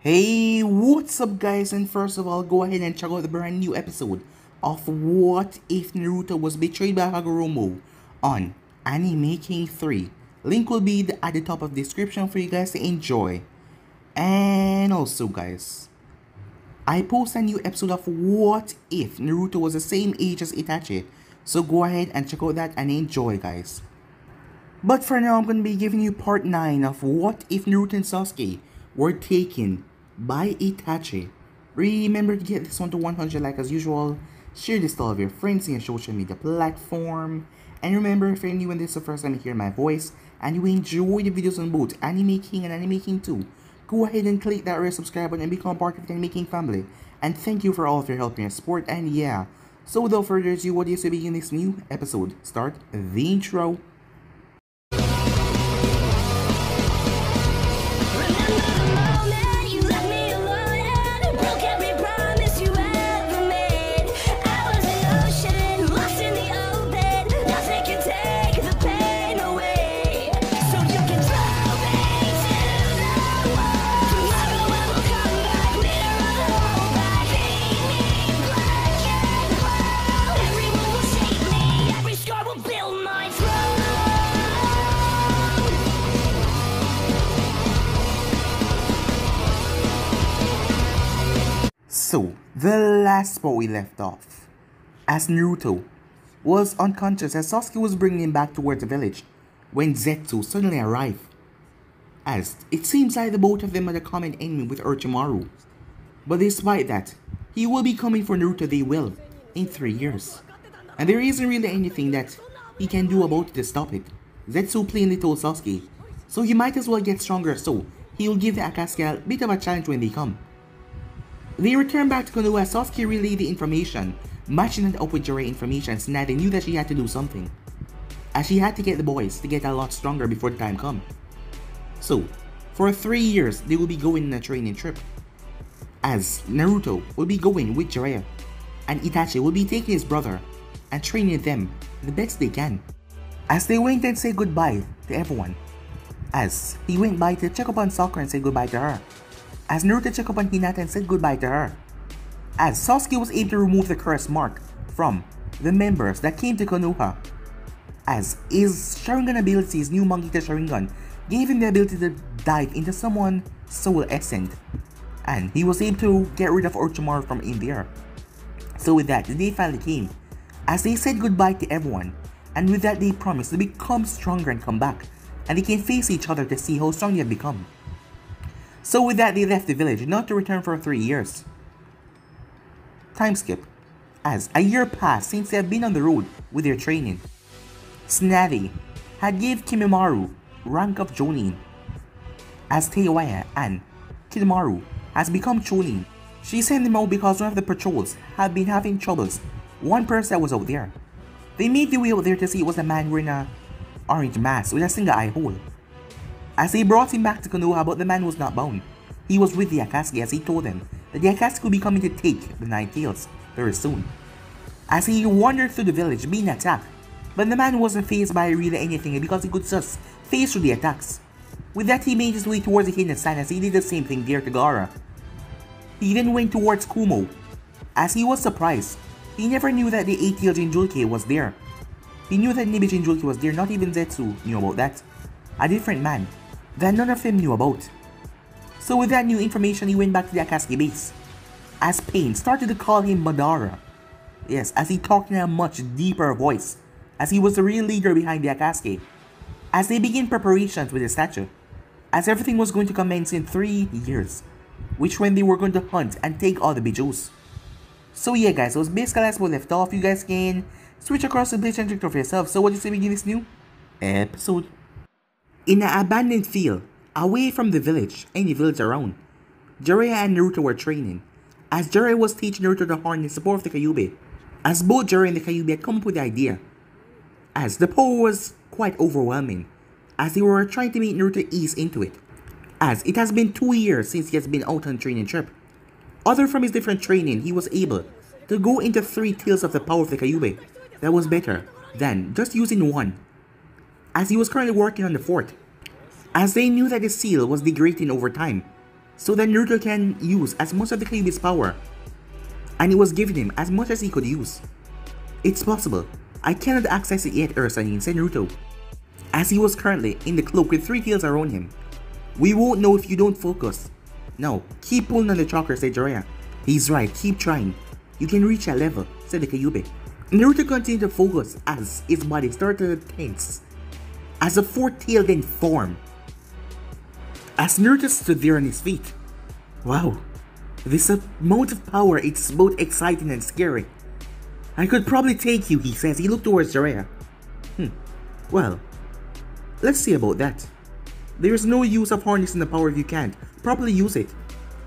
Hey, what's up guys, and first of all, go ahead and check out the brand new episode of What If Naruto Was Betrayed by Hagoromo on Anime King 3. Link will be at the top of the description for you guys to enjoy. And also guys, I post a new episode of What If Naruto Was the same age as Itachi. So go ahead and check out that and enjoy guys. But for now, I'm going to be giving you part 9 of What If Naruto and Sasuke Were Taken by Itachi. Remember to get this one to 100 like as usual. Share this to all of your friends in your social media platform. And remember, if you're new and this is the first time you hear my voice and you enjoy the videos on both Anime King and Anime King 2, go ahead and click that red subscribe button and become part of the Anime King family. And thank you for all of your help and your support. And yeah, so without further ado, what do you say we begin this new episode? Start the intro. So, the last spot we left off, as Naruto was unconscious as Sasuke was bringing him back towards the village, when Zetsu suddenly arrived. As it seems like the both of them had a common enemy with Orochimaru. But despite that, he will be coming for Naruto, they will, in 3 years. And there isn't really anything that he can do about it to stop it. Zetsu plainly told Sasuke, so he might as well get stronger, so he'll give the Akatsuki a bit of a challenge when they come. They returned back to Konoha as Sasuke relayed the information, matching it up with Jiraiya information, so now they knew that she had to do something. As she had to get the boys to get a lot stronger before the time come. So, for 3 years, they will be going on a training trip. As Naruto will be going with Jiraiya, and Itachi will be taking his brother and training them the best they can. As they went and said goodbye to everyone. As he went by to check upon Sakura and say goodbye to her. As Naruto checked up on Hinata and said goodbye to her. As Sasuke was able to remove the curse mark from the members that came to Konoha. As his Sharingan ability, his new Mangekyo Sharingan, gave him the ability to dive into someone's soul essence. And he was able to get rid of Orochimaru from in there. So with that, the day finally came. As they said goodbye to everyone. And with that they promised to become stronger and come back. And they can face each other to see how strong they have become. So with that, they left the village, not to return for 3 years. Time skip. As a year passed since they have been on the road with their training. Tsunade had gave Kimimaro rank of Jonin. As Teiwaya and Kidomaru has become Chunin. She sent them out because one of the patrols had been having troubles. One person that was out there. They made their way out there to see it was a man wearing an orange mask with a single eye hole. As they brought him back to Konoha, but the man was not bound. He was with the Akatsuki as he told them that the Akatsuki would be coming to take the Nine Tails very soon. As he wandered through the village being attacked, but the man wasn't fazed by really anything because he could just phase through the attacks. With that, he made his way towards the hidden sand as he did the same thing there to Gaara. He then went towards Kumo. As he was surprised, he never knew that the 8-tailed Jinchuriki was there. He knew that Nibi Jinchuriki was there, not even Zetsu knew about that. A different man that none of them knew about. So with that new information, he went back to the Akatsuki base. As Pain started to call him Madara. Yes, as he talked in a much deeper voice, as he was the real leader behind the Akatsuki. As they began preparations with the statue, as everything was going to commence in 3 years, which when they were going to hunt and take all the Bijous. So yeah guys, so it's basically as we left off. You guys can switch across to Bleach and check for yourself. So what do you say we begin this new episode? In an abandoned field, away from the village, any village around, Jiraiya and Naruto were training, as Jiraiya was teaching Naruto the horn in support of the Kyuubi, as both Jiraiya and the Kyuubi had come up with the idea, as the power was quite overwhelming, as they were trying to make Naruto ease into it, as it has been 2 years since he has been out on training trip. Other from his different training, he was able to go into 3 tails of the power of the Kyuubi that was better than just using one, as he was currently working on the 4th. As they knew that the seal was degrading over time, so that Naruto can use as much of the Kyuubi's power, and it was given him as much as he could use. It's possible. I cannot access it yet, Ursanin, said Naruto, as he was currently in the cloak with 3 tails around him. We won't know if you don't focus. No, keep pulling on the chakra, said Jiraiya. He's right, keep trying. You can reach that level, said the Kyuubi. Naruto continued to focus as his body started to tense, as a 4th tail then formed. As Naruto stood there on his feet. Wow, this amount of power, it's both exciting and scary. I could probably take you, he says. He looked towards Jiraiya. Well, let's see about that. There's no use of harnessing the power if you can't properly use it.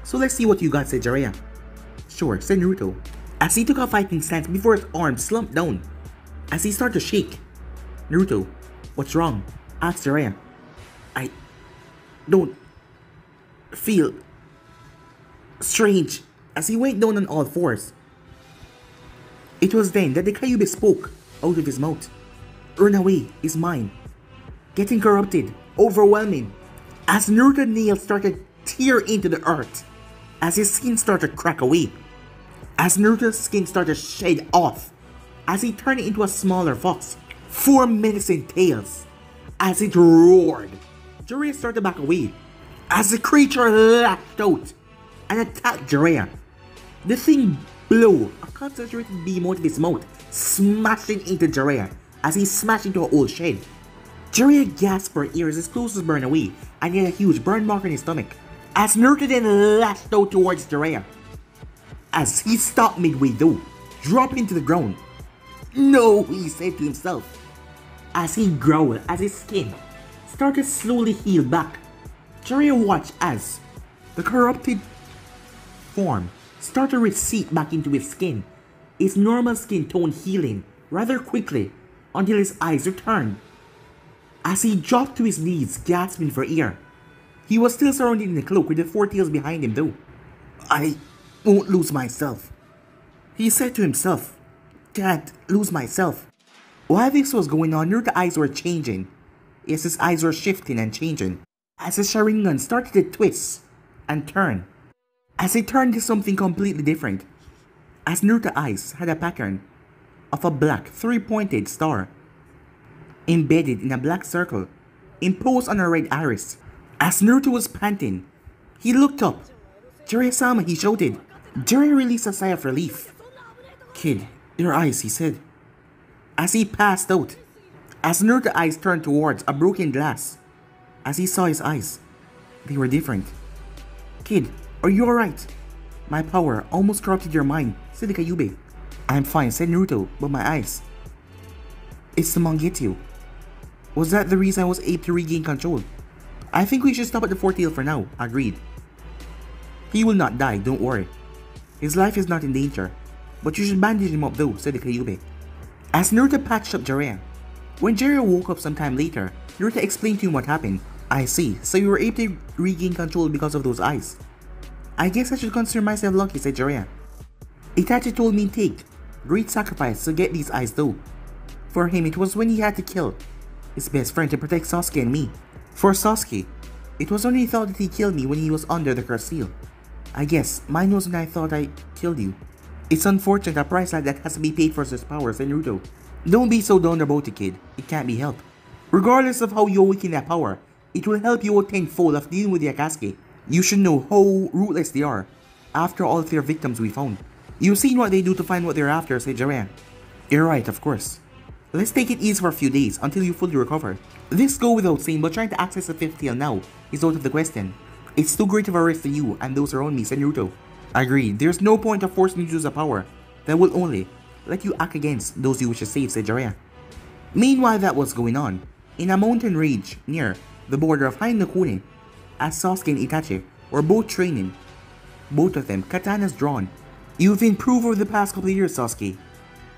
So let's see what you got, said Jiraiya. Sure, said Naruto, as he took a fighting stance before his arms slumped down, as he started to shake. Naruto, what's wrong? Asked Jiraiya. I don't feel strange, as he went down on all 4s. It was then that the Kyuubi spoke out of his mouth. Run away is mine. Getting corrupted, overwhelming. As Naruto's nails started to tear into the earth, as his skin started to crack away, as Naruto's skin started to shed off, as he turned into a smaller fox. 4 menacing tails, as it roared. Jiraiya started to back away, as the creature lashed out and attacked Jiraiya. The thing blew a concentrated beam out of his mouth, smashing into Jiraiya as he smashed into an old shed. Jiraiya gasped for air as his clothes was burned away, and he had a huge burn mark on his stomach. As Naruto then lashed out towards Jiraiya, as he stopped midway though, dropping to the ground. No, he said to himself, as he growled as his skin started to slowly heal back. Jiraiya watched as the corrupted form started to recede back into his skin, his normal skin tone healing rather quickly until his eyes returned. As he dropped to his knees, gasping for air. He was still surrounded in a cloak with the 4 tails behind him though. I won't lose myself, he said to himself. Can't lose myself. While this was going on, Naruto's eyes were changing. Yes, his eyes were shifting and changing, as his Sharingan started to twist and turn. As it turned to something completely different, as Naruto's eyes had a pattern of a black 3-pointed star embedded in a black circle imposed on a red iris. As Naruto was panting, he looked up. Jiraiya-sama, he shouted. Jiraiya released a sigh of relief. Kid, your eyes, he said, as he passed out. As Naruto's eyes turned towards a broken glass, as he saw his eyes, they were different. Kid, are you alright? My power almost corrupted your mind, said the Kyuubi. I'm fine, said Naruto, but my eyes. It's the Mangekyou. Was that the reason I was able to regain control? I think we should stop at the 4th tail for now, agreed. He will not die, don't worry. His life is not in danger, but you should bandage him up though, said the Kyuubi. As Naruto patched up Jiraiya. When Jiraiya woke up sometime later, Naruto explained to him what happened. I see, so you were able to regain control because of those eyes. I guess I should consider myself lucky, said Jiraiya. Itachi told me to take great sacrifice to get these eyes though. For him, it was when he had to kill his best friend to protect Sasuke and me. For Sasuke, it was only thought that he killed me when he was under the cursed seal. I guess mine was when I thought I killed you. It's unfortunate a price like that has to be paid for such powers, said Naruto. Don't be so down about it, kid. It can't be helped. Regardless of how you awaken that power, it will help you out tenfold of dealing with the Akatsuki. You should know how ruthless they are after all of their victims we found. You've seen what they do to find what they're after, said Jiraiya. You're right, of course. Let's take it easy for a few days until you fully recover. This goes without saying, but trying to access the 5th tail now is out of the question. It's too great of a risk to you and those around me, said Naruto. Agreed, there's no point of forcing you to use a power that will only let you act against those you wish to save, said Jiraiya. Meanwhile that was going on, in a mountain range near the border of Heinokuni, as Sasuke and Itachi were both training, both of them katanas drawn. You've improved over the past couple of years, Sasuke,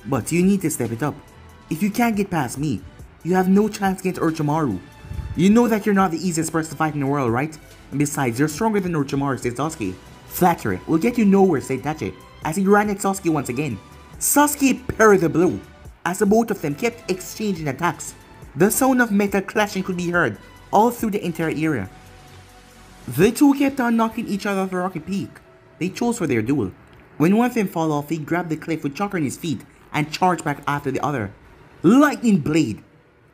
but you need to step it up. If you can't get past me, you have no chance against Orochimaru. You know that you're not the easiest person to fight in the world, right? And besides, you're stronger than Orochimaru, said Sasuke. Flattery will get you nowhere, said Itachi, as he ran at Sasuke once again. Sasuke parried the blow, as the both of them kept exchanging attacks. The sound of metal clashing could be heard all through the entire area. The two kept on knocking each other off the rocky peak. They chose for their duel. When one of them fell off, he grabbed the cliff with Chakra on his feet and charged back after the other. Lightning blade!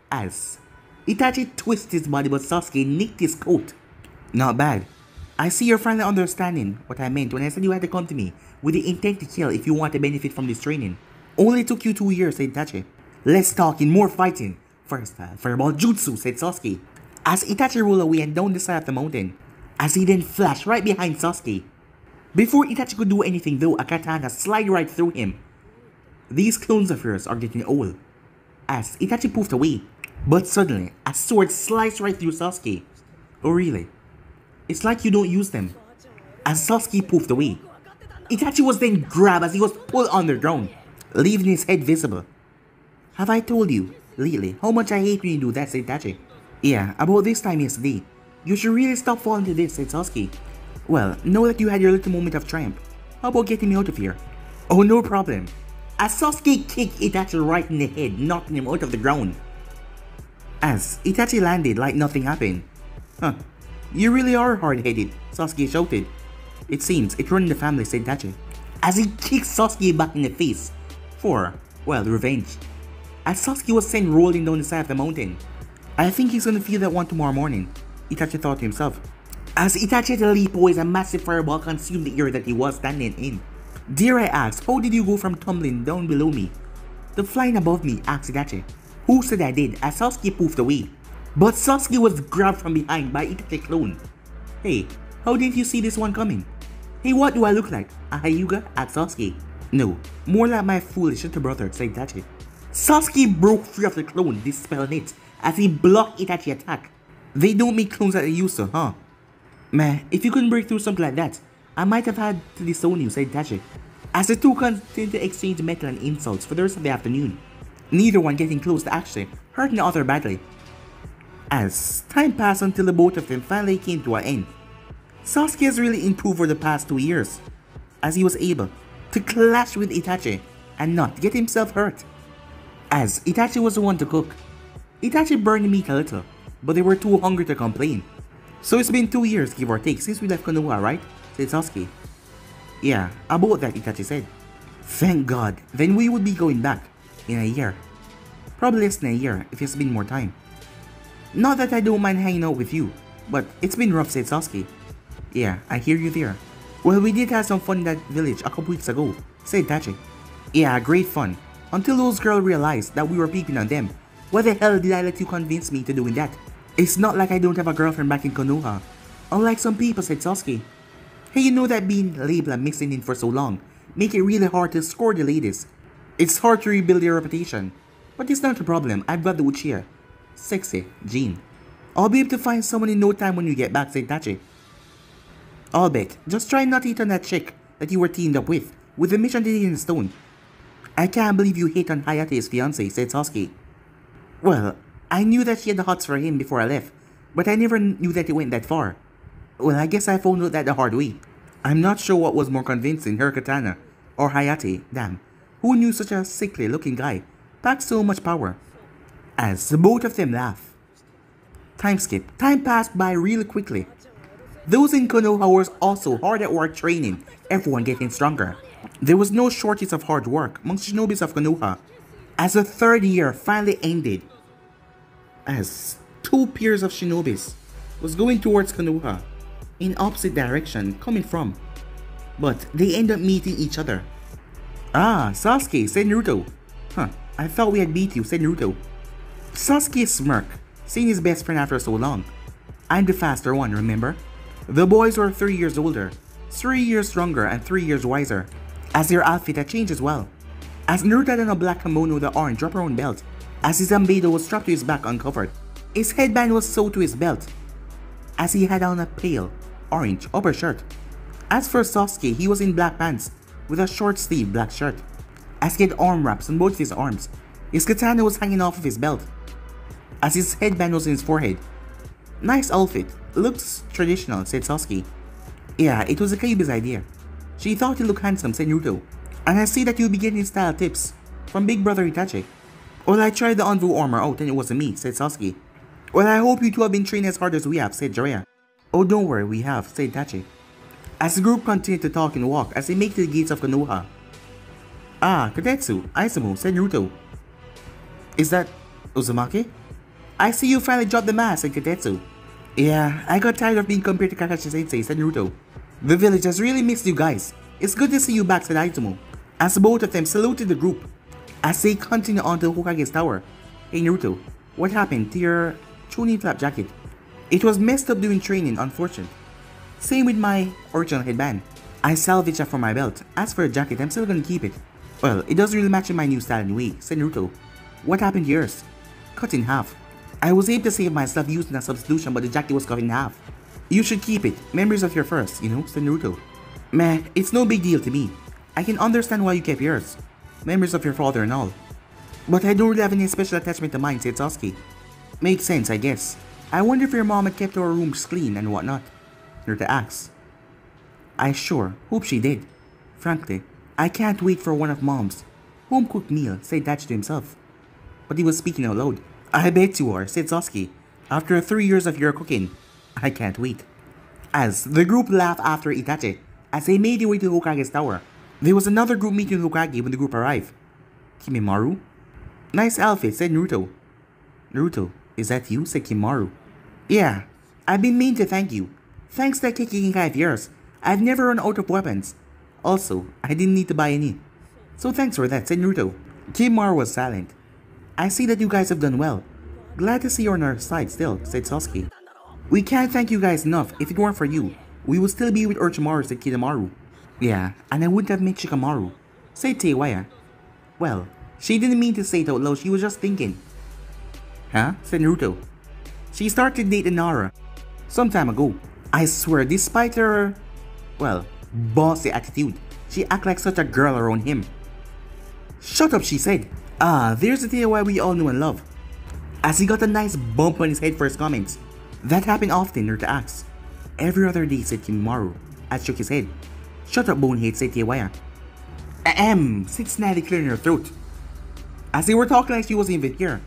As Itachi twisted his body, but Sasuke nicked his coat. Not bad. I see you're finally understanding what I meant when I said you had to come to me with the intent to kill if you want to benefit from this training. Only took you 2 years, said Itachi. Less talking, more fighting. First, fireball jutsu, said Sasuke. As Itachi rolled away and down the side of the mountain, as he then flashed right behind Sasuke. Before Itachi could do anything though, a katana slid right through him. These clones of yours are getting old. As Itachi poofed away, but suddenly, a sword sliced right through Sasuke. Oh really? It's like you don't use them. As Sasuke poofed away, Itachi was then grabbed as he was pulled underground, leaving his head visible. Have I told you, lately, how much I hate when you do that, said Itachi. Yeah, about this time yesterday. You should really stop falling to this, said Sasuke. Well, know that you had your little moment of triumph. How about getting me out of here? Oh, no problem. As Sasuke kicked Itachi right in the head, knocking him out of the ground. As Itachi landed like nothing happened. Huh, you really are hard-headed, Sasuke shouted. It seems it ruined the family, said Itachi. As he kicked Sasuke back in the face. For, well, revenge. As Sasuke was sent rolling down the side of the mountain. I think he's gonna feel that one tomorrow morning, Itachi thought to himself. As Itachi had to leap away, a massive fireball consumed the area that he was standing in. Dare I ask, how did you go from tumbling down below me to flying above me, asked Itachi. Who said I did, as Sasuke poofed away. But Sasuke was grabbed from behind by Itachi's clone. Hey, how didn't you see this one coming? Hey, what do I look like? A Hyuga? Asked Sasuke. No, more like my foolish little brother, said Itachi. Sasuke broke free of the clone, dispelling it, as he blocked Itachi's attack. They don't make clones like they used to, huh? Meh, if you couldn't break through something like that, I might have had to disown you, said Itachi. As the two continued to exchange metal and insults for the rest of the afternoon, neither one getting close to actually hurting the other badly. As time passed until the both of them finally came to an end, Sasuke has really improved over the past 2 years, as he was able to clash with Itachi and not get himself hurt. As Itachi was the one to cook, Itachi burned the meat a little, but they were too hungry to complain. So it's been 2 years, give or take, since we left Konoha, right? Said Sasuke. Yeah, about that, Itachi said. Thank God, then we would be going back in a year. Probably less than a year if it's been more time. Not that I don't mind hanging out with you, but it's been rough, said Sasuke. Yeah, I hear you there. Well, we did have some fun in that village a couple weeks ago, said Itachi. Yeah, great fun. Until those girls realized that we were peeping on them. Why the hell did I let you convince me to doing that? It's not like I don't have a girlfriend back in Konoha. Unlike some people, said Sasuke. Hey, you know that being labeled and mixing in for so long make it really hard to score the ladies. It's hard to rebuild your reputation. But it's not a problem, I've got the Uchiha. Sexy, Jean. I'll be able to find someone in no time when you get back, said Itachi. I'll bet. Just try not to hit on that chick that you were teamed up with the mission to the stone. I can't believe you hate on Hayate's fiancé, said Sasuke. Well, I knew that she had the hots for him before I left, but I never knew that it went that far. Well, I guess I found out that the hard way. I'm not sure what was more convincing, her katana or Hayate. Damn, who knew such a sickly looking guy packed so much power? As the both of them laughed. Time skip. Time passed by really quickly. Those in Konoha were also hard at work training, everyone getting stronger. There was no shortage of hard work amongst shinobis of Konoha. As the third year finally ended, as two pairs of shinobis was going towards Konoha in opposite direction coming from, but they end up meeting each other. Ah, Sasuke, said Naruto. Huh, I thought we had beat you, said Naruto. Sasuke smirked, seeing his best friend after so long. I'm the faster one, remember? The boys were 3 years older, 3 years stronger and 3 years wiser, as their outfit had changed as well. As Naruto had on a black kimono with an orange wraparound belt, as his Zanbedo was strapped to his back uncovered. His headband was sewed to his belt, as he had on a pale orange upper shirt. As for Sasuke, he was in black pants with a short sleeve black shirt, as he had arm wraps on both of his arms. His katana was hanging off of his belt, as his headband was in his forehead. Nice outfit, looks traditional, said Sasuke. Yeah, it was a Kyuubi's idea. She thought he looked handsome, said Naruto. And I see that you'll be getting style tips from big brother Itachi. Well, I tried the Anbu armor out and it wasn't me, said Sasuke. Well, I hope you two have been training as hard as we have, said Jiraiya. Oh, don't worry, we have, said Itachi. As the group continued to talk and walk as they make to the gates of Konoha. Ah, Katetsu, Aizumo, said Naruto. Is that Uzumaki? I see you finally dropped the mask, said Katetsu. Yeah, I got tired of being compared to Kakashi Sensei, said Naruto. The village has really missed you guys. It's good to see you back, said Aizumo. As both of them saluted the group as they continued on to Hokage's tower. Hey Naruto, what happened to your Chunin flap jacket? It was messed up during training, unfortunate. Same with my original headband. I salvaged that from my belt. As for the jacket, I'm still gonna keep it. Well, it doesn't really match my new style anyway, said Naruto. What happened to yours? Cut in half. I was able to save myself using a substitution, but the jacket was cut in half. You should keep it. Memories of your first, you know, said Naruto. Meh, it's no big deal to me. I can understand why you kept yours. Memories of your father and all. But I don't really have any special attachment to mine, said Sasuke. Makes sense, I guess. I wonder if your mom had kept our rooms clean and whatnot. Naruto asks. I sure hope she did. Frankly, I can't wait for one of Mom's home-cooked meal, said Itachi to himself. But he was speaking out loud. I bet you are, said Sasuke. After 3 years of your cooking, I can't wait. As the group laughed after Itachi, as they made their way to Hokage's tower, there was another group meeting with Hokage when the group arrived. Kimimaro? Nice outfit, said Naruto. Naruto, is that you? Said Kimimaro. Yeah, I've been meaning to thank you. Thanks to that kicking guy of yours, I've never run out of weapons. Also, I didn't need to buy any. So thanks for that, said Naruto. Kimimaro was silent. I see that you guys have done well. Glad to see you're on our side still, said Sasuke. We can't thank you guys enough. If it weren't for you, we would still be with Orochimaru, said Kidomaru. Yeah, and I wouldn't have met Shikamaru, said Teiwaya. Well, she didn't mean to say it out loud, she was just thinking. Huh? Said Naruto. She started dating Nara some time ago. I swear, despite her, well, bossy attitude, she acted like such a girl around him. Shut up, she said. Ah, there's the Teiwaya we all know and love. As he got a nice bump on his head for his comments. That happened often, Naruto asked. Every other day, said Kimimaro, as shook his head. Shut up, bonehead, said Teiwaya. Ahem, said Snazzy clearing her throat. As they were talking like she wasn't even here.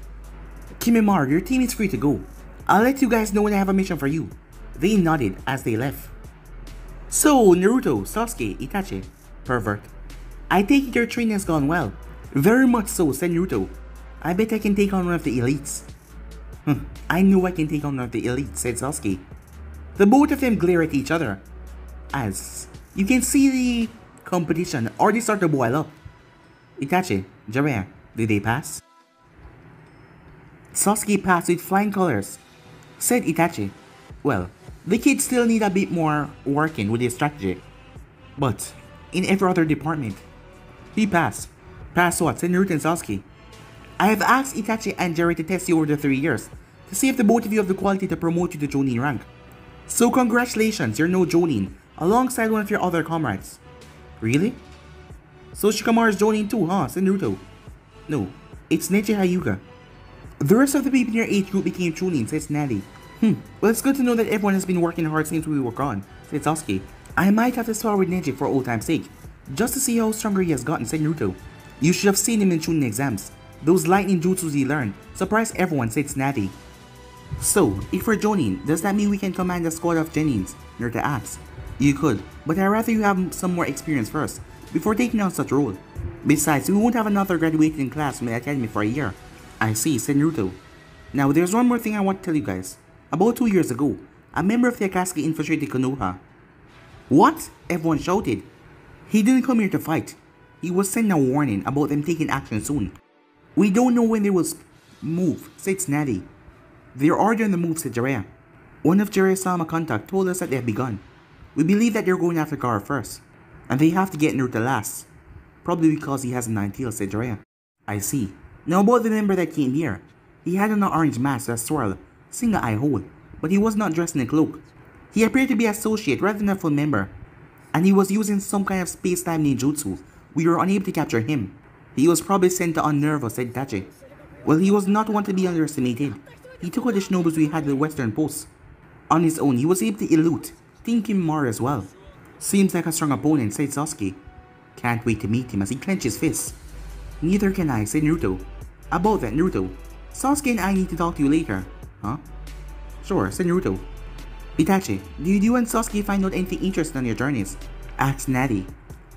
Kimimaro, your team is free to go. I'll let you guys know when I have a mission for you. They nodded as they left. So, Naruto, Sasuke, Itachi, pervert. I take it your training has gone well. Very much so, said Naruto. I bet I can take on one of the elites. I know I can take on one of the elites, said Sasuke. The both of them glare at each other. As you can see the competition already start to boil up. Itachi, Jiraiya, did they pass? Sasuke passed with flying colors, said Itachi. Well, the kids still need a bit more working with his strategy. But in every other department, he passed. Passed what? Said Naruto and Sasuke. I have asked Itachi and Jiraiya to test you over the 3 years to see if the both of you have the quality to promote you to Jonin rank. So congratulations, you're no Jonin, alongside one of your other comrades. Really? So Shikamaru is Jonin too, huh? Said Naruto. No, it's Neji Hyuga. The rest of the people in your age group became Chunin, said Snazzy. Well, it's good to know that everyone has been working hard since we were gone, said Sasuke. I might have to spar with Neji for old time's sake, just to see how stronger he has gotten, said Naruto. You should have seen him in Chunin exams. Those lightning jutsus he learned surprised everyone, said Snazzy. So, if we're Jonin, does that mean we can command a squad of Genins? Naruto asked. You could, but I'd rather you have some more experience first, before taking on such a role. Besides, we won't have another graduating class from the academy for a year. I see, said Naruto. Now, there's one more thing I want to tell you guys. About 2 years ago, a member of the Akatsuki infiltrated Konoha. What? Everyone shouted. He didn't come here to fight. He was sent a warning about them taking action soon. We don't know when they will move, said Snazzy. They're already on the move, said Jiraiya. One of Jiraiya's Sama contact told us that they have begun. We believe that they're going after Gaara first, and they have to get Naruto last. Probably because he has a 9 tails, said Jiraiya. I see. Now about the member that came here. He had on an orange mask that swirled, single eye hole, but he was not dressed in a cloak. He appeared to be an associate rather than a full member, and he was using some kind of space-time ninjutsu. We were unable to capture him. He was probably sent to unnerve us, said Itachi. Well, he was not one to be underestimated. He took out the shinobis we had at the western post. On his own, he was able to elude Kimimaro as well. Seems like a strong opponent, said Sasuke. Can't wait to meet him as he clenched his fists. Neither can I, said Naruto. About that, Naruto, Sasuke and I need to talk to you later. Huh? Sure, said Naruto. Itachi, did you and Sasuke find out anything interesting on your journeys? Asked Natty.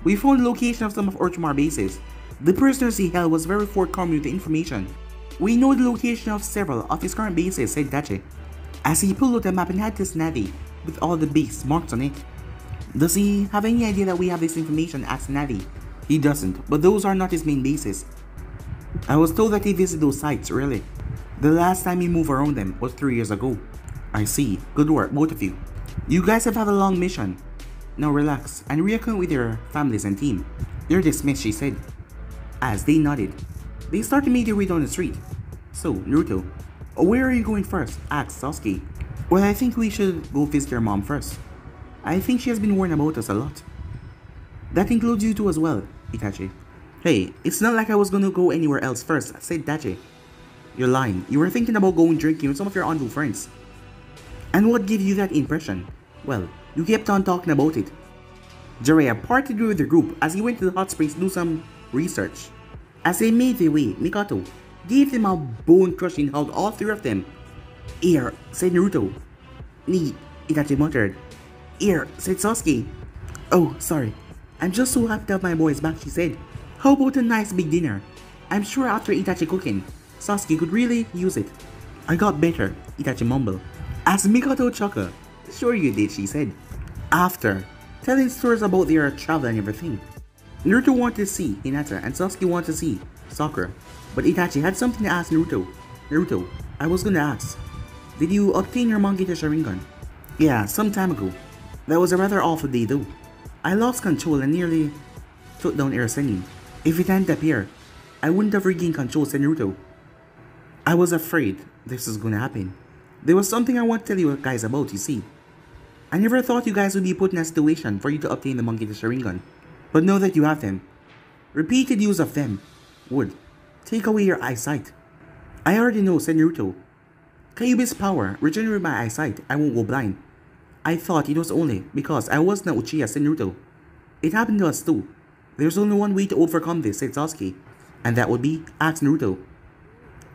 We found the location of some of Orochimaru bases. The prisoners he held was very forthcoming with the information. We know the location of several of his current bases, said Itachi, as he pulled out a map and had this Natty with all the bases marked on it. Does he have any idea that we have this information? Asked Natty. He doesn't, but those are not his main bases. I was told that he visited those sites, really. The last time he moved around them was 3 years ago. I see. Good work, both of you. You guys have had a long mission. Now relax and reaccount with your families and team. You're dismissed, she said. As they nodded, they started to make their way down the street. So, Naruto, where are you going first? Asked Sasuke. Well, I think we should go visit your mom first. I think she has been worrying about us a lot. That includes you two as well, Itachi. Hey, it's not like I was gonna go anywhere else first, said Itachi. You're lying. You were thinking about going drinking with some of your Anbu friends. And what gave you that impression? Well, you kept on talking about it. Jiraiya parted with the group as he went to the hot springs to do some research. As they made their way, Mikoto gave them a bone-crushing hug, all three of them. Here, said Naruto. Ni, Itachi muttered. Here, said Sasuke. Oh, sorry. I'm just so happy to have my boys back, she said. How about a nice big dinner? I'm sure after Itachi cooking, Sasuke could really use it. I got better, Itachi mumbled. As Mikoto chuckled. Sure you did, she said. After telling stories about their travel and everything. Naruto wanted to see Hinata and Sasuke wanted to see Sakura. But Itachi had something to ask Naruto. Naruto, I was gonna ask, did you obtain your Mangekyo Sharingan? Yeah, some time ago. That was a rather awful day though. I lost control and nearly took down Air Sennin. If it hadn't appeared, I wouldn't have regained control, said Naruto. I was afraid this was gonna happen. There was something I want to tell you guys about, you see. I never thought you guys would be put in a situation for you to obtain the Mangekyo Sharingan. But now that you have them, repeated use of them would take away your eyesight. I already know, said Naruto. Kyuubi's power regenerate my eyesight. I won't go blind. I thought it was only because I was not Uchiha, said Naruto. It happened to us too. There's only one way to overcome this, said Sasuke. And that would be, asked Naruto.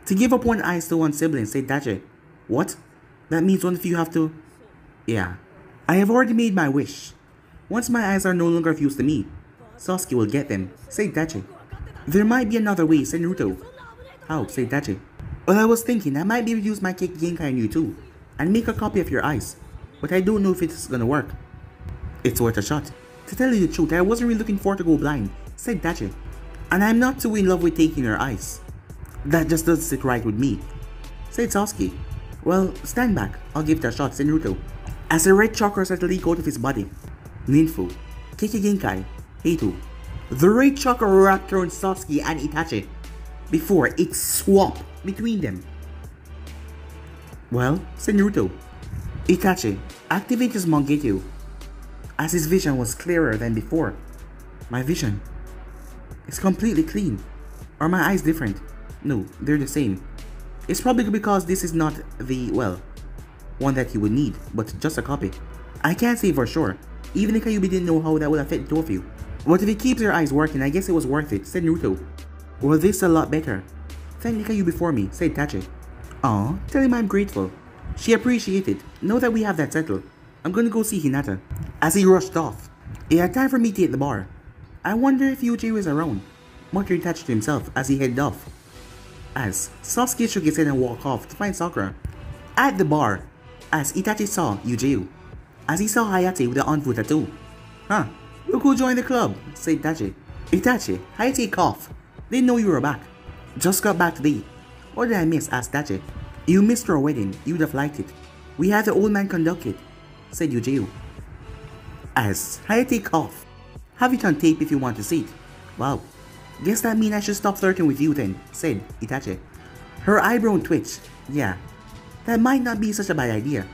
To give up one eye to one sibling, said Itachi. What? That means one of you have to... Yeah. I have already made my wish. Once my eyes are no longer of use to me, Sasuke will get them, said Itachi. There might be another way, said Naruto. How? Said Itachi. Well, I was thinking I might be able to use my Kekkei Genkai on you too, and make a copy of your eyes, but I don't know if it's gonna work. It's worth a shot. To tell you the truth, I wasn't really looking forward to go blind, said Itachi. And I'm not too in love with taking your eyes. That just doesn't sit right with me, said Sasuke. Well, stand back, I'll give it a shot, said Naruto. As the red chakra started to leak out of his body, Ninfu, Kekkei Genkai, Heitou. The red chakra wrapped around Sasuke and Itachi before it swapped between them. Well, said Naruto. Itachi activated his Mangekyo as his vision was clearer than before. My vision is completely clean. Are my eyes different? No, they're the same. It's probably because this is not the, well, one that you would need, but just a copy. I can't say for sure, even if Kyuubi didn't know how that would affect the two of you. But if it keeps your eyes working, I guess it was worth it, said Naruto. Well, this is a lot better. Thank Kyuubi for me, said Itachi. Aw, tell him I'm grateful. She appreciated. Now that we have that settled, I'm gonna go see Hinata. As he rushed off, he had time for me to hit the bar. I wonder if Yuji was around, muttered Itachi to himself as he headed off. As Sasuke shook his head and walked off to find Sakura. At the bar, as Itachi saw Yuji, as he saw Hayate with the Anbu tattoo. Huh, look who joined the club, said Itachi. Itachi, Hayate coughed. Didn't know you were back. Just got back today. What did I miss? Asked Itachi. You missed our wedding, you'd have liked it. We had the old man conduct it, said Yuji. As Hayate coughed. Have it on tape if you want to see it. Wow. Guess that means I should stop flirting with you then, said Itachi. Her eyebrow twitched. Yeah, that might not be such a bad idea.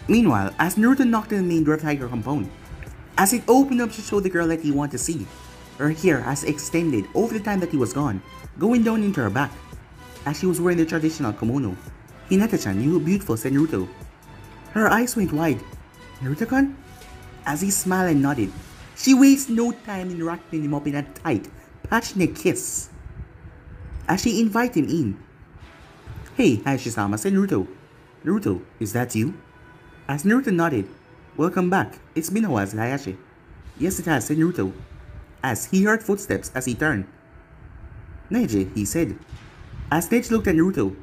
Meanwhile, as Naruto knocked on the main door of Tiger compound, as it opened up to show the girl that he wanted to see, her hair has extended over the time that he was gone, going down into her back, as she was wearing the traditional kimono. Hinata-chan, you look beautiful, said Naruto. Her eyes went wide. Naruto-kun? As he smiled and nodded, she wasted no time in wrapping him up in a tight, passionate kiss. As she invited him in. Hey, Hayashi-sama, said Naruto. Naruto, is that you? As Naruto nodded, "Welcome back. It's been a while, said Hayashi. "Yes, it has," said Naruto, as he heard footsteps as he turned. "Neji," he said. As Neji looked at Naruto,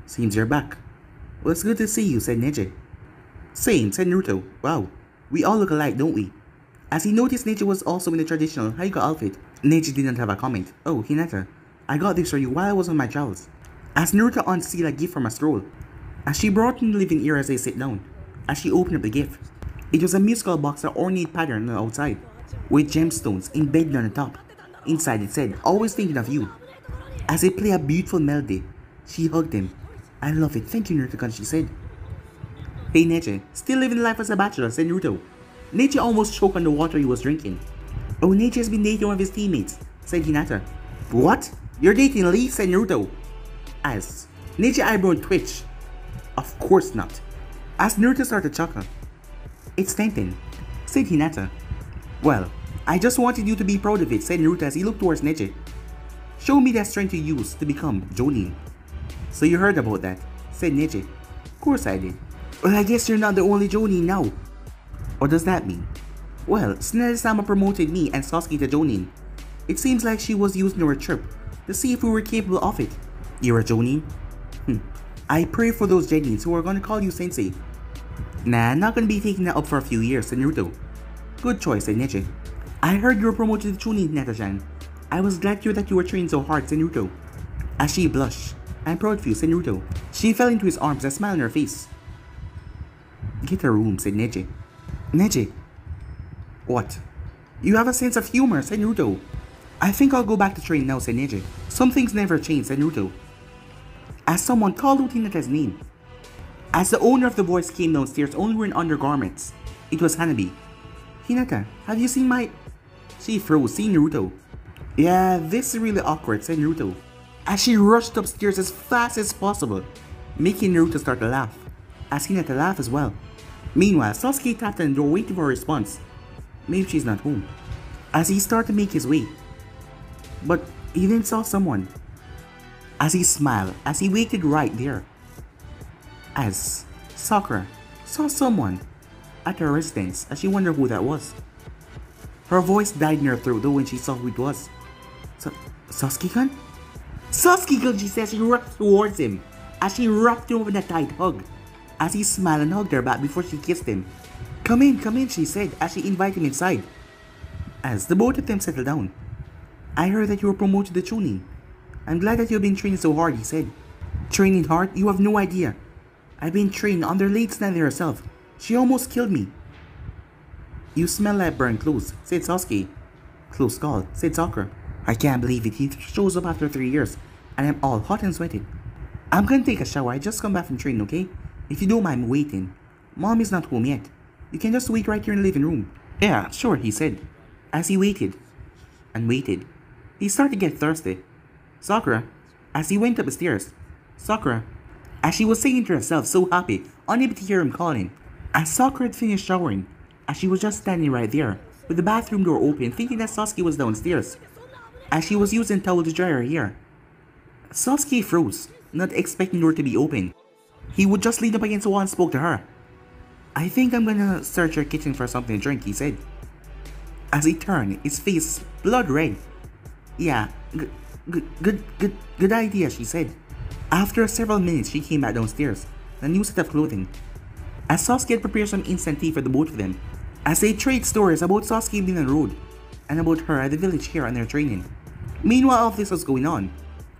"Seems you're back." "Well, it's good to see you," said Neji. "Same," said Naruto. "Wow, we all look alike, don't we?" As he noticed Neji was also in the traditional Hyuga outfit, Neji didn't have a comment. "Oh, Hinata, I got this for you while I was on my travels." As Naruto unsealed a gift from a scroll, as she brought in the living ear as they sit down, as she opened up the gift, it was a musical box with an ornate pattern on the outside, with gemstones embedded on the top. Inside it said, "Always thinking of you." As it played a beautiful melody, she hugged him. "I love it, thank you, Naruto-kun," she said. "Hey Neji, still living life as a bachelor," said Naruto. Neji almost choked on the water he was drinking. "Oh, Neji has been dating one of his teammates," said Hinata. "What? You're dating Lee?" said Naruto. As Neji's eyebrow twitched. "Of course not." As Naruto started to chuckle. "It's tempting," said Hinata. "Well, I just wanted you to be proud of it," said Naruto as he looked towards Neji. "Show me that strength you used to become Jonin." "So you heard about that," said Neji. "Of course I did." "Well, I guess you're not the only Jonin now." "What does that mean?" "Well, Tsunade-sama promoted me and Sasuke to Jonin. It seems like she was using our trip to see if we were capable of it." "You're a Jonin?" "I pray for those Genins who are gonna call you sensei." "Nah, I'm not gonna be taking that up for a few years," said Naruto. "Good choice," said Neji. "I heard you were promoted to Chunin, Hinata-chan. I was glad to hear that you were trained so hard," said Naruto. As she blushed, "I'm proud of you," said Naruto. She fell into his arms, a smile on her face. "Get a room," said Neji. "Neji." "What?" "You have a sense of humor," said Naruto. "I think I'll go back to train now," said Neji. "Some things never change," said Naruto. As someone called out Hinata's name. As the owner of the voice came downstairs only wearing undergarments, it was Hanabi. "Hinata, have you seen my..." She froze, seeing Naruto. "Yeah, this is really awkward," said Naruto, as she rushed upstairs as fast as possible, making Naruto start to laugh, as Hinata laughed as well. Meanwhile, Sasuke tapped on the door waiting for a response. Maybe she's not home. As he started to make his way, but he then saw someone. As he smiled, as he waited right there, as Sakura saw someone at her residence, as she wondered who that was. Her voice died in her throat though when she saw who it was. Sasuke-kun? "Sasuke-kun," she said as she rushed towards him, as she wrapped him up in a tight hug, as he smiled and hugged her back before she kissed him. Come in," she said as she invited him inside. As the both of them settled down. "I heard that you were promoted to Chunin. I'm glad that you've been training so hard," he said. "Training hard? You have no idea. I've been training under Lady Tsunade herself. She almost killed me." "You smell like burnt clothes," said Sasuke. "Close call," said Sakura. "I can't believe it. He shows up after 3 years, and I'm all hot and sweated. I'm gonna take a shower. I just come back from training, okay? If you don't mind waiting. Mom is not home yet. You can just wait right here in the living room." "Yeah, sure," he said. As he waited and waited, he started to get thirsty. "Sakura," as he went up the stairs. "Sakura," as she was saying to herself, so happy, unable to hear him calling. As Sakura had finished showering, as she was just standing right there, with the bathroom door open, thinking that Sasuke was downstairs, as she was using a towel to dry her hair. Sasuke froze, not expecting the door to be open. He would just lean up against the wall and spoke to her. "I think I'm gonna search your kitchen for something to drink," he said. As he turned, his face blood red. "Yeah, good idea," she said. After several minutes, she came back downstairs, a new set of clothing. As Sasuke had prepared some instant tea for the both of them, as they trade stories about Sasuke being on the road, and about her at the village here on their training. Meanwhile, all of this was going on,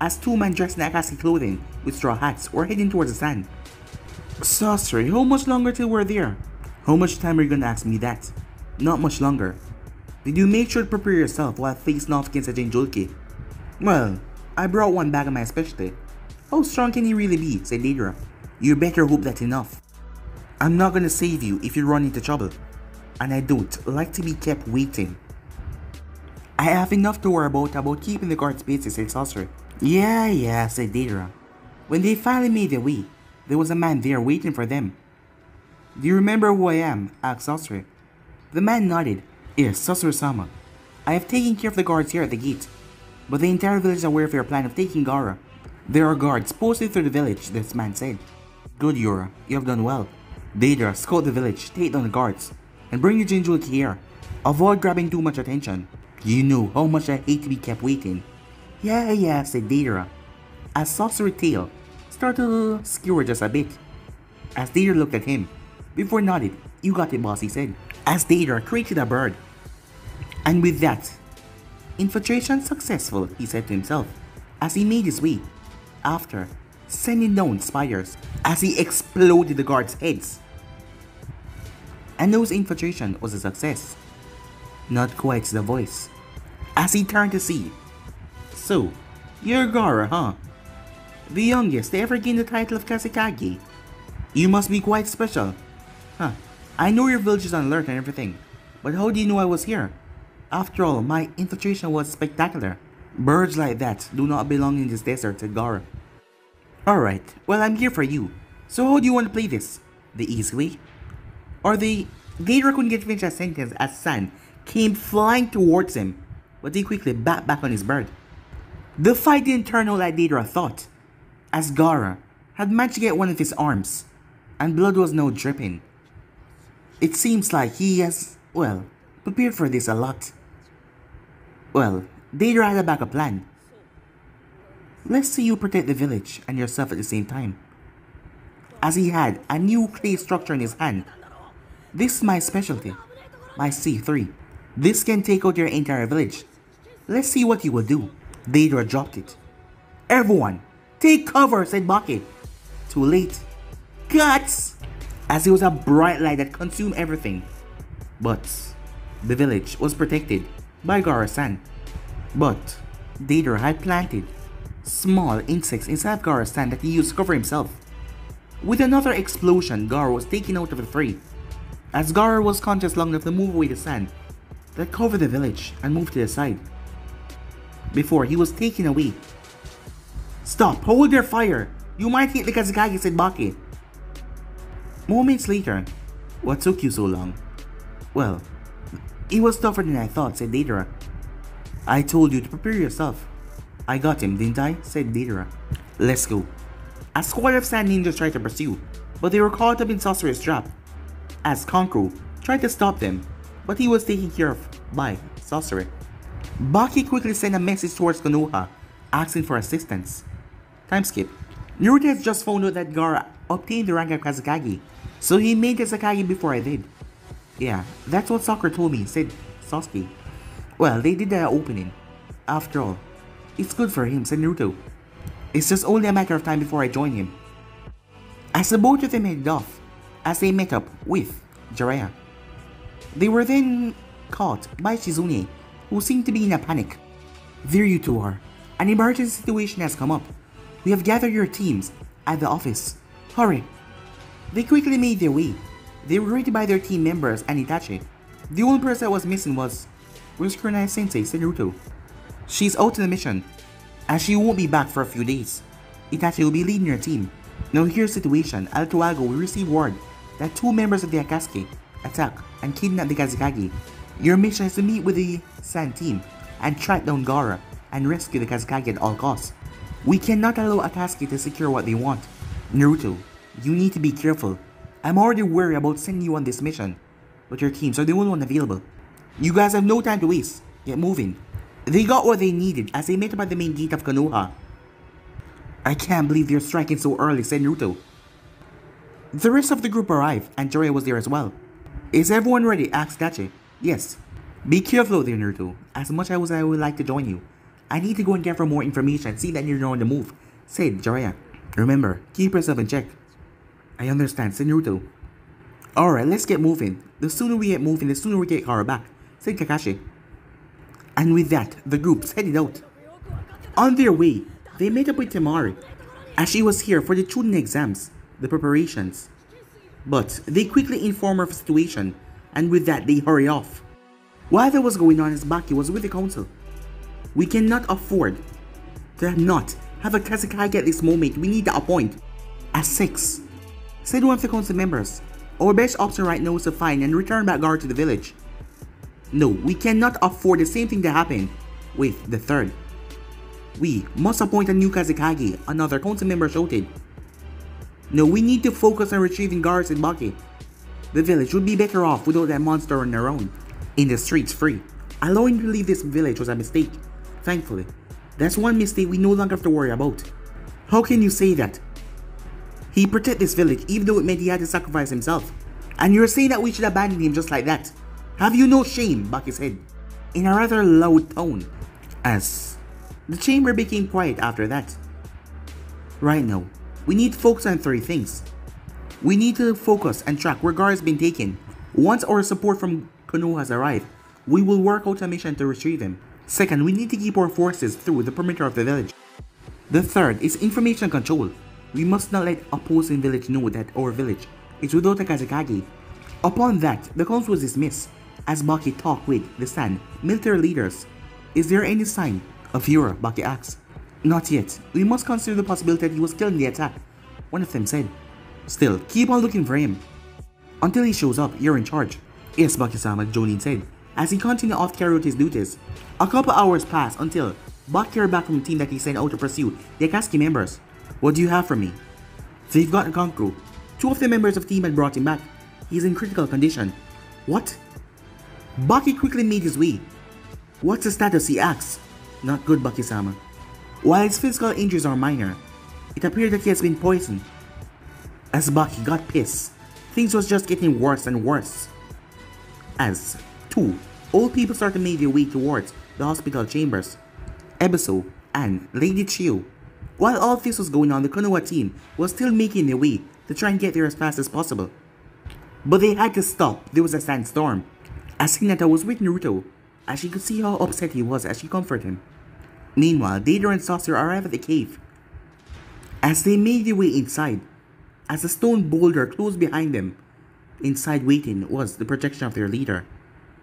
as two men dressed in Akashi clothing with straw hats were heading towards the stand. "Sasori, how much longer till we're there?" "How much time are you gonna ask me that?" "Not much longer." "Did you make sure to prepare yourself while facing off against a Jinchuriki?" "Well, I brought one bag of my specialty." "How strong can he really be?" said Deidara. "You better hope that's enough. I'm not gonna save you if you run into trouble, and I don't like to be kept waiting." "I have enough to worry about keeping the guards busy," said Sasori. Yeah, said Deidara. When they finally made their way, there was a man there waiting for them. "Do you remember who I am?" asked Sasori. The man nodded. "Yes, Sasori-sama. I have taken care of the guards here at the gate, but the entire village is aware of your plan of taking Gaara. There are guards posted through the village," this man said. "Good, Yura. You have done well. Deidara, scout the village, take down the guards, and bring your Jinjul here. Avoid grabbing too much attention. You know how much I hate to be kept waiting. Yeah, said Deidara, as Sorcerer Tail started to skewer just a bit. As Deidara looked at him, before nodded, you got it, boss, he said. As Deidara created a bird. And with that, infiltration successful, he said to himself, as he made his way, after sending down spiders, as he exploded the guards' heads. And those infiltration was a success. Not quite the voice. As he turned to see. So, you're Gaara, huh? The youngest to ever gain the title of Kazekage. You must be quite special. Huh. I know your village is on alert and everything, but how do you know I was here? After all, my infiltration was spectacular. Birds like that do not belong in this desert, said Gaara. Alright, well I'm here for you. So how do you want to play this? The easy way? Or the... Deidara couldn't get finished a sentence as San came flying towards him, but he quickly backed back on his bird. The fight didn't turn out like Deidara thought, as Gaara had managed to get one of his arms, and blood was now dripping. It seems like he has, well, prepared for this a lot. Well, Deidara had a backup plan. Let's see you protect the village and yourself at the same time. As he had a new clay structure in his hand. This is my specialty, my C3. This can take out your entire village. Let's see what you will do. Deidara dropped it. Everyone, take cover, said Baki. Too late. Guts! As it was a bright light that consumed everything. But the village was protected by Gaara-san. But Deidara had planted small insects inside Gaara-san that he used to cover himself. With another explosion, Gaara was taken out of the fray. As Gaara was conscious long enough to move away the sand that covered the village and move to the side. Before he was taken away. Stop! Hold your fire! You might hit the Kazekage, said Baki. Moments later, what took you so long? Well, it was tougher than I thought, said Deidara. I told you to prepare yourself. I got him, didn't I? said Deidara. Let's go. A squad of sand ninjas tried to pursue, but they were caught up in Sorcerer's trap. As Kankuro tried to stop them, but he was taken care of by Sorcerer. Baki quickly sent a message towards Konoha, asking for assistance. Time skip. Naruto has just found out that Gaara obtained the rank of Kazekage, so he made Kazekage before I did. Yeah, that's what Sakura told me, said Sasuke. Well, they did the opening. After all, it's good for him, said Naruto. It's just only a matter of time before I join him. As the both of them headed off, as they met up with Jiraiya, they were then caught by Shizune, who seemed to be in a panic. There you two are. An emergency situation has come up. We have gathered your teams at the office. Hurry. They quickly made their way. They were greeted by their team members and Itachi. The only person that was missing was... Where's Kurenai Sensei, said Naruto. She's out on a mission, and she won't be back for a few days. Itachi will be leading your team. Now here's the situation. A little while ago, we received word that 2 members of the Akatsuki attack and kidnap the Kazekage. Your mission is to meet with the Sand team and track down Gaara and rescue the Kazekage at all costs. We cannot allow Akatsuki to secure what they want. Naruto, you need to be careful. I'm already worried about sending you on this mission, but your teams are the only one available. You guys have no time to waste. Get moving. They got what they needed as they met up at the main gate of Konoha. I can't believe they're striking so early, said Naruto. The rest of the group arrived and Jiraiya was there as well. Is everyone ready? asked Itachi. Yes. Be careful there, Naruto. As much as I would like to join you, I need to go and gather more information, see that you're on the move, said Jiraiya. Remember, keep yourself in check. I understand, said Naruto. Alright, let's get moving. The sooner we get moving, the sooner we get Gaara back, said Kakashi. And with that, the groups headed out. On their way, they met up with Temari, as she was here for the Chunin exams, the preparations. But they quickly informed her of the situation, and with that they hurry off. While that was going on, as Baki was with the council. We cannot afford to not have a Kazekage at this moment. We need to appoint a 6, said one of the council members. Our best option right now is to find and return back Gaara to the village. No, we cannot afford the same thing to happen with the 3rd. We must appoint a new Kazekage, another council member shouted. No, we need to focus on retrieving Garrus and Baki. The village would be better off without that monster on their own. In the streets free. Allowing him to leave this village was a mistake. Thankfully. That's one mistake we no longer have to worry about. How can you say that? He protected this village even though it meant he had to sacrifice himself. And you're saying that we should abandon him just like that? Have you no shame? Baki said, in a rather loud tone, as the chamber became quiet after that. Right now, we need to focus on 3 things. We need to focus and track where Gar has been taken. Once our support from Konoha has arrived, we will work out a mission to retrieve him. Second, we need to keep our forces through the perimeter of the village. The third is information control. We must not let opposing village know that our village is without a Kazekage. Upon that, the council was dismissed as Baki talked with the Sand military leaders. Is there any sign of Yura? Baki asked. Not yet. We must consider the possibility that he was killed in the attack, one of them said. Still, keep on looking for him. Until he shows up, you're in charge. Yes, Baki-sama, Jonin said, as he continued off to carry out his duties. A couple hours passed until Baki heard back from the team that he sent out to pursue the Akatsuki members. What do you have for me? They've gotten Kankuro. 2 of the members of the team had brought him back. He's in critical condition. What? Baki quickly made his way. What's the status? He asked. Not good, Baki-sama. While his physical injuries are minor, it appeared that he has been poisoned. As Baki got pissed, things was just getting worse and worse. As 2 old people started to make their way towards the hospital chambers, Ebisu and Lady Chiyo. While all this was going on, the Konoha team was still making their way to try and get there as fast as possible. But they had to stop. There was a sandstorm. As Hinata was with Naruto, as she could see how upset he was as she comforted him. Meanwhile, Deidara and Saucer arrived at the cave. As they made their way inside, as a stone boulder closed behind them, inside waiting was the protection of their leader.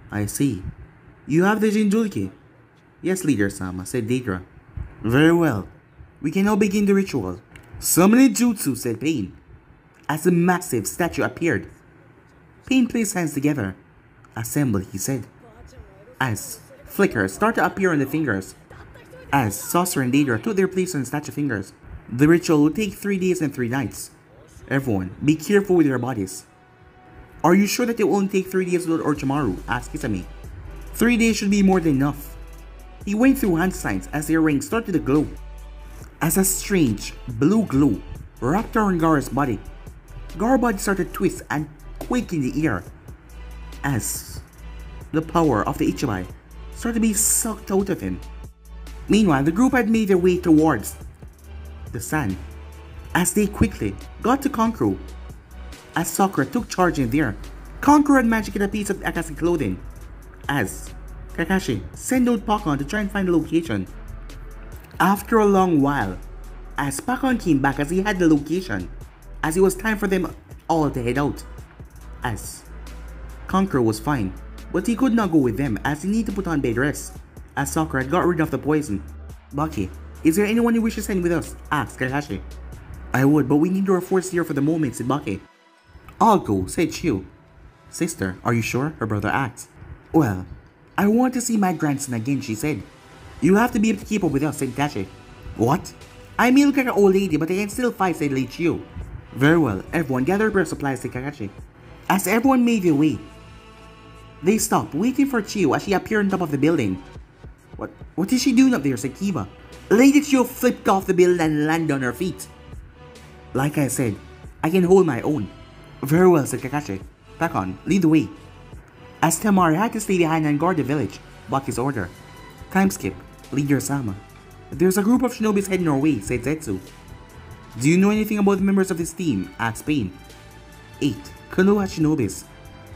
I see. You have the Jinchuriki? Yes, Leader-sama, said Deidara. Very well. We can now begin the ritual. Summoning Jutsu, said Pain, as a massive statue appeared. Pain placed hands together. Assemble, he said, as flickers started to appear on the fingers. As Saucer and Deidara took their place on the statue fingers. The ritual will take 3 days and 3 nights. Everyone, be careful with your bodies. Are you sure that it won't take 3 days without Orochimaru? Asked Kisame. 3 days should be more than enough. He went through hand signs as their rings started to glow. As a strange blue glow wrapped around Gar's body, Gar's body started to twist and quake in the air as the power of the Ichibai started to be sucked out of him. Meanwhile, the group had made their way towards the sand as they quickly got to Kankuro. As Sakura took charge in there, Kankuro had managed to get a piece of Akatsuki clothing as Kakashi sent out Pakon to try and find the location. After a long while, as Pakon came back as he had the location, as it was time for them all to head out. As Kankuro was fine, but he could not go with them as he needed to put on bed rest, as Sakura had got rid of the poison. Baki, is there anyone you wish to send with us? Asked Kakashi. I would, but we need your force here for the moment, said Baki. I'll go, said Chiyo. Sister, are you sure? Her brother asked. Well, I want to see my grandson again, she said. You'll have to be able to keep up with us, said Kakashi. What? I may look like an old lady, but I can still fight, said Lady Chiyo. Very well, everyone gather your supplies, said Kakashi. As everyone made their way, they stopped, waiting for Chiyo as she appeared on top of the building. What is she doing up there, said Kiba. Lady Chiyo flipped off the building and landed on her feet. Like I said, I can hold my own. Very well, said Kakashi. Pakon, lead the way. As Temari had to stay behind and guard the village, Baki's order. Time skip, Leader-sama. There's a group of shinobis heading our way, said Zetsu. Do you know anything about the members of this team? Asked Pain. 8 Konoha shinobis,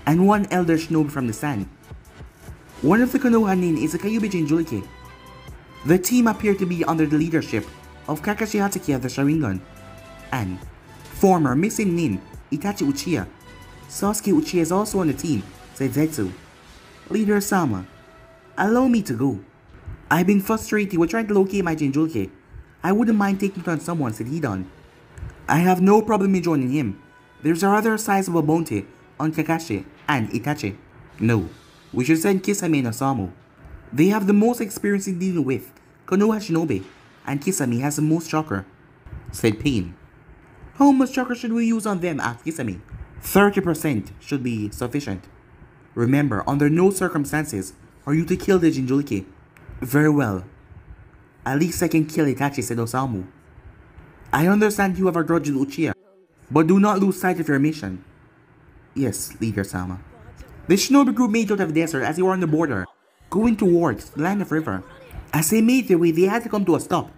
and 1 elder shinobi from the sand. One of the Konoha nin is a Kyuubi Jinchuriki. The team appeared to be under the leadership of Kakashi Hatsuki of the Sharingan, and former missing nin Itachi Uchiha. Sasuke Uchiha is also on the team, said Zetsu. Leader-sama, allow me to go. I've been frustrated with trying to locate my Jinchuriki. I wouldn't mind taking it on someone, said Hidan. I have no problem in joining him. There's a rather sizable bounty on Kakashi and Itachi. No, we should send Kisame and Osamu. They have the most experience in dealing with Konoha shinobi, and Kisame has the most shocker, said Pain. How much chakra should we use on them? Asked Kisame. 30% should be sufficient. Remember, under no circumstances are you to kill the Jinchuriki. Very well. At least I can kill Itachi, said Osamu. I understand you have a grudge with Uchiha, but do not lose sight of your mission. Yes, Leader Sama. The shinobi group made out of the desert as they were on the border, going towards the land of river. As they made their way, they had to come to a stop.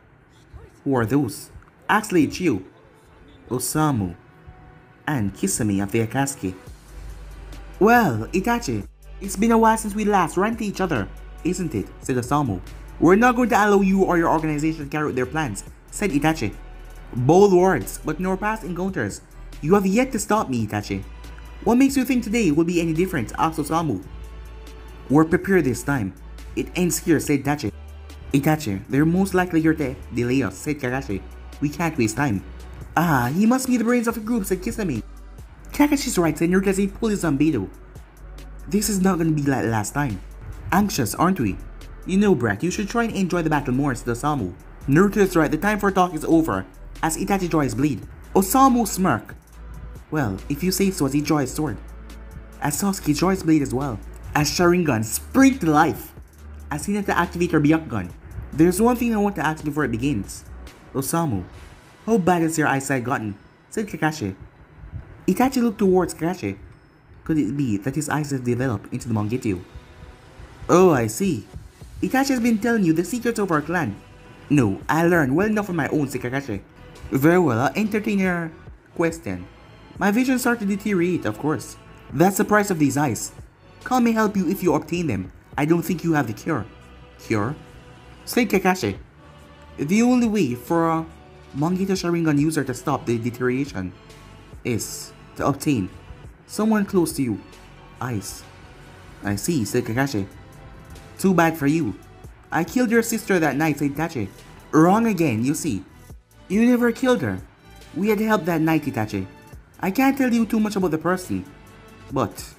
Who are those? Actually, Chiu, Osamu, and Kisame of the Akatsuki. Well, Itachi, it's been a while since we last ran into each other, isn't it? Said Osamu. We're not going to allow you or your organization to carry out their plans, said Itachi. Bold words, but in our past encounters, you have yet to stop me, Itachi. What makes you think today will be any different? Asked Osamu. We're prepared this time. It ends here, said Itachi. Itachi, they're most likely here to delay us, said Kakashi. We can't waste time. Ah, he must be the brains of the group, said Kisame. Kakashi's right, said Naruto as he pulled his Zanbedo. This is not gonna be like last time. Anxious, aren't we? You know, Brett, you should try and enjoy the battle more, said Osamu. Naruto is right, the time for talk is over, as Itachi draws his blade. Osamu smirked. Well, if you say so, as he draws his sword. As Sasuke draws his blade as well. As Sharingan springs to life. As he had to activate her Byakugan. There's one thing I want to ask before it begins. Osamu, how bad has your eyesight gotten? Said Kakashi. Itachi looked towards Kakashi. Could it be that his eyes have developed into the Mangekyou? Oh, I see. Itachi has been telling you the secrets of our clan. No, I learned well enough on my own, said Kakashi. Very well, I'll entertain your question. My vision started to deteriorate, of course. That's the price of these eyes. Khan may help you if you obtain them. I don't think you have the cure. Cure? Said Kakashi. The only way for a Mangekyou Sharingan user to stop the deterioration is to obtain someone close to you. Eyes. I see, said Kakashi. Too bad for you. I killed your sister that night, said Itachi. Wrong again, you see. You never killed her. We had help that night, Itachi. I can't tell you too much about the person, but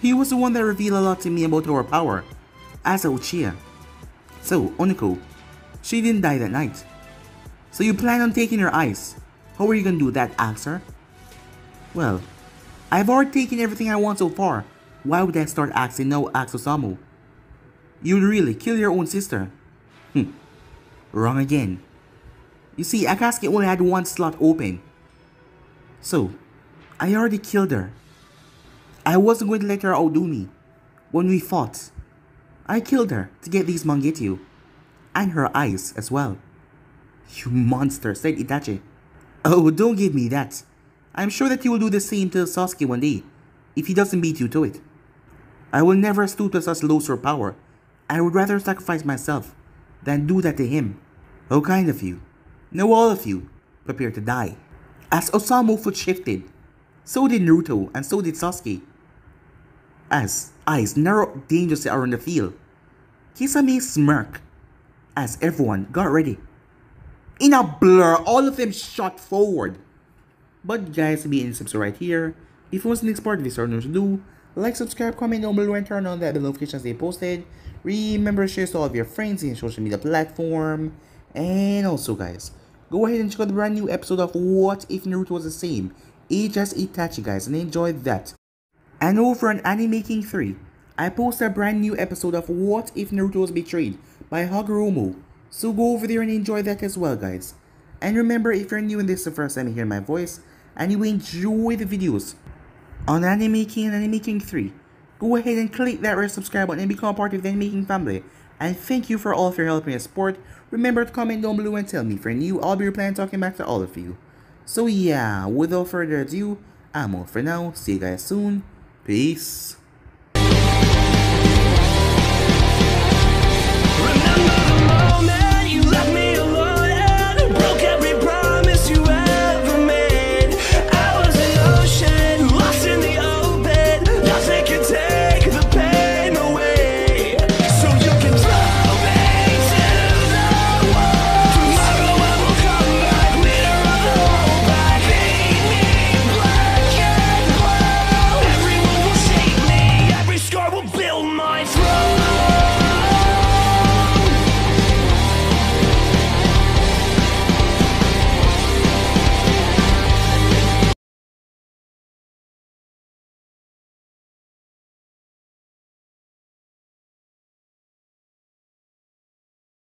he was the one that revealed a lot to me about our power as a Uchiha. So, Oniko, she didn't die that night. So you plan on taking her eyes. How are you gonna do that, asked her? Well, I've already taken everything I want so far. Why would I start asking now, asked Osamu. You'd really kill your own sister? Wrong again. You see, Akatsuki only had one slot open. So, I already killed her. I wasn't going to let her outdo me. When we fought, I killed her to get these Mangekyou. And her eyes as well. You monster, said Itachi. Oh, don't give me that. I'm sure that you will do the same to Sasuke one day, if he doesn't beat you to it. I will never stoop to such low sword power. I would rather sacrifice myself than do that to him. How kind of you. Now all of you, prepare to die. As Osamu's foot shifted, so did Naruto and so did Sasuke. As eyes narrowed dangerously around the field, Kisame smirked as everyone got ready. In a blur, all of them shot forward. But guys, be in subscribe right here. If you want the next part of this, or to do, like, subscribe, comment down below, and turn on the notifications they posted. Remember to share to all of your friends in social media platform. And also guys, go ahead and check out the brand new episode of What If Naruto Was the Same Age as Itachi, guys, and enjoy that. And over on Anime King 3, I posted a brand new episode of What If Naruto Was Betrayed by Hagoromo. So go over there and enjoy that as well, guys. And remember, if you're new and this is the first time you hear my voice, and you enjoy the videos on Anime King and Anime King 3, go ahead and click that red subscribe button and become part of the Anime King family. And thank you for all of your help and your support. Remember to comment down below and tell me if you're new. I'll be replying talking back to all of you. So yeah, without further ado, I'm all for now. See you guys soon. Peace.